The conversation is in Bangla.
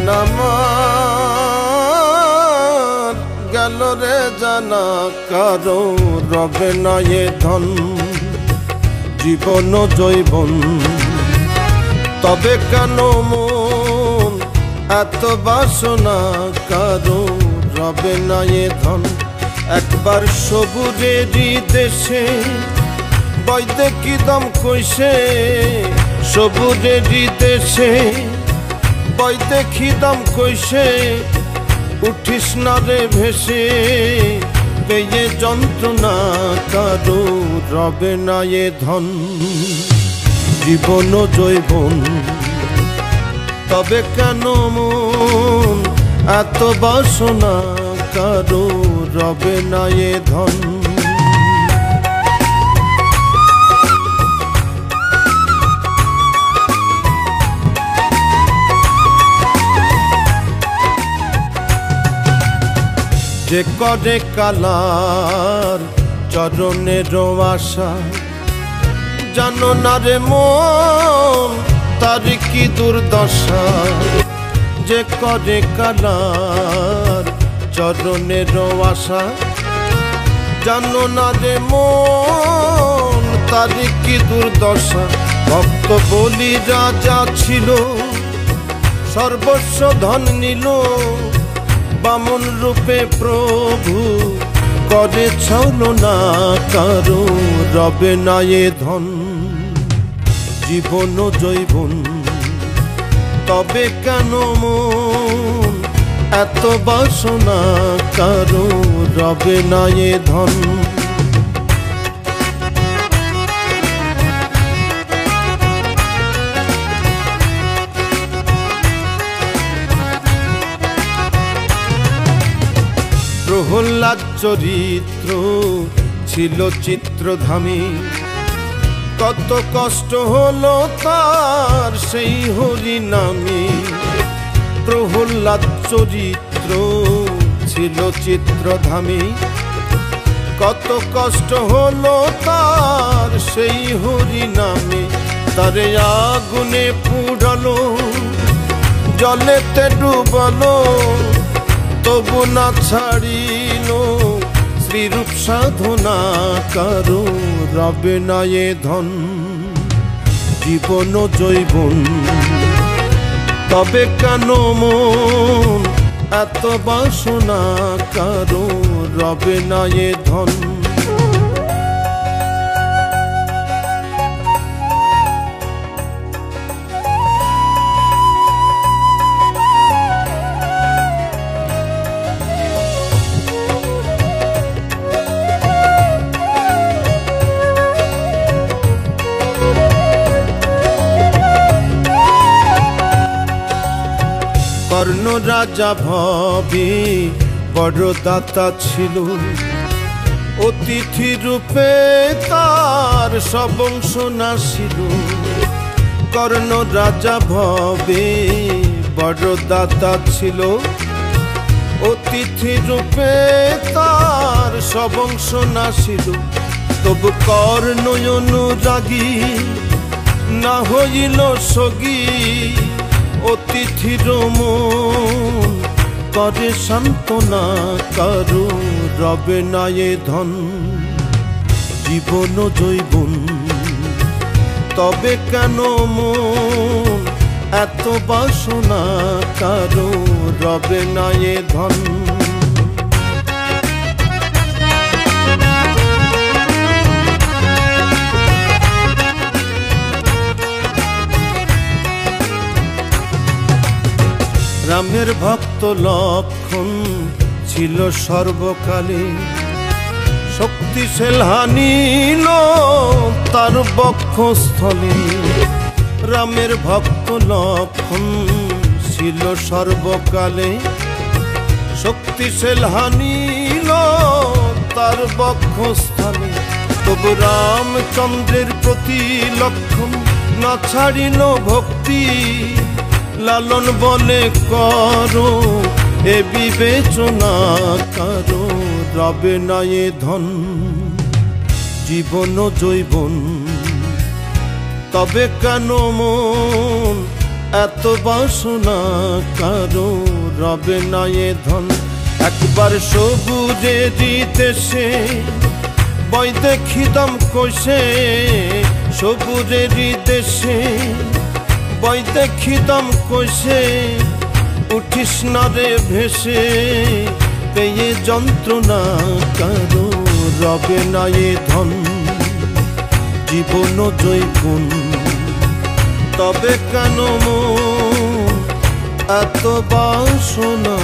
আমার গেল রে জানা কারো রবে না এ ধন জীবন জৈবন তবে কেন মন এত বাসনা কারো রবে না এ ধন একবার সবুজেরই দেশে বৈদে কি দম কইছে সবুজেরই দেশে বৈদে কি দম কইছে উঠিস না রে ভেসে পেয়ে যন্ত্রণা কারো রবে না এ ধন জীবন জৈবন তবে কেন মন এত বাসনা কারো রবে না এ ধন যে করে কালার চরণের আশা জানো না রে মন তার কি দুর্দশা যে করে কালার চরণের আশা জানো না রে মন তার কি দুর্দশা ভক্ত বলি রাজা ছিল সর্বস্ব ধন নিল বামন রূপে প্রভু করে ছলনা কারো রবে না এ ধন জীবন জৈবন তবে কেন মন এত বাসনা কারো রবে না এ ধন প্রহ্লাদ চরিত্র ছিল চিত্রধামী কত কষ্ট হলো তার সেই হরি নামে প্রহ্লাদ চরিত্র ছিল চিত্রধামী কত কষ্ট হলো তার সেই হরি নামে তারে আগুনে পুড়ালো জলেতে ডুবালো তবু না ছাড়িল শ্রীরূপ সাধনা কারো রবে না এ ধন জীবন জৈবন তবে কেন মন এত বাসনা কারো রবে না এ ধন কর্ণ রাজা ভবে বড় দাতা ছিল অতিথি রূপে তার সব অংশ নাসিল কর্ণ রাজা ভবে বড় দাতা ছিল অতিথি রূপে তার সব অংশ নাসিল তবু কর্ণ অনুরাগী না হইল সগী অতিথির মন করে সান্ত্বনা কারো রবে না এ ধন জীবন জৈবন তবে কেন মন এত বাসনা কারো রবে না এ ধন রামের ভক্ত লক্ষণ ছিল সর্বকালে শক্তিশাল হানিল তার বক্ষস্থলে রামের ভক্ত লক্ষণ ছিল সর্বকালে শক্তিশাল হানিল তার বক্ষস্থলে তবু রামচন্দ্রের প্রতি লক্ষণ না ছাড়িল ভক্তি লালন বলে করো এ বিবেচনা কারো রবে না এ ধন জীবন জৈবন তবে কেন মন এত বাসনা কারো রবে না এ ধন। একবার সবুজেরই দেশে বই দেখিতাম কোষে, সবুজেরই দেশে বই দেখিতাম কোষে, উঠিস না রে ভেসে পেয়ে যন্ত্রণা কারো রবে না এ ধন। জীবন জৈগুণ তবে কেন মন এত বাসনা।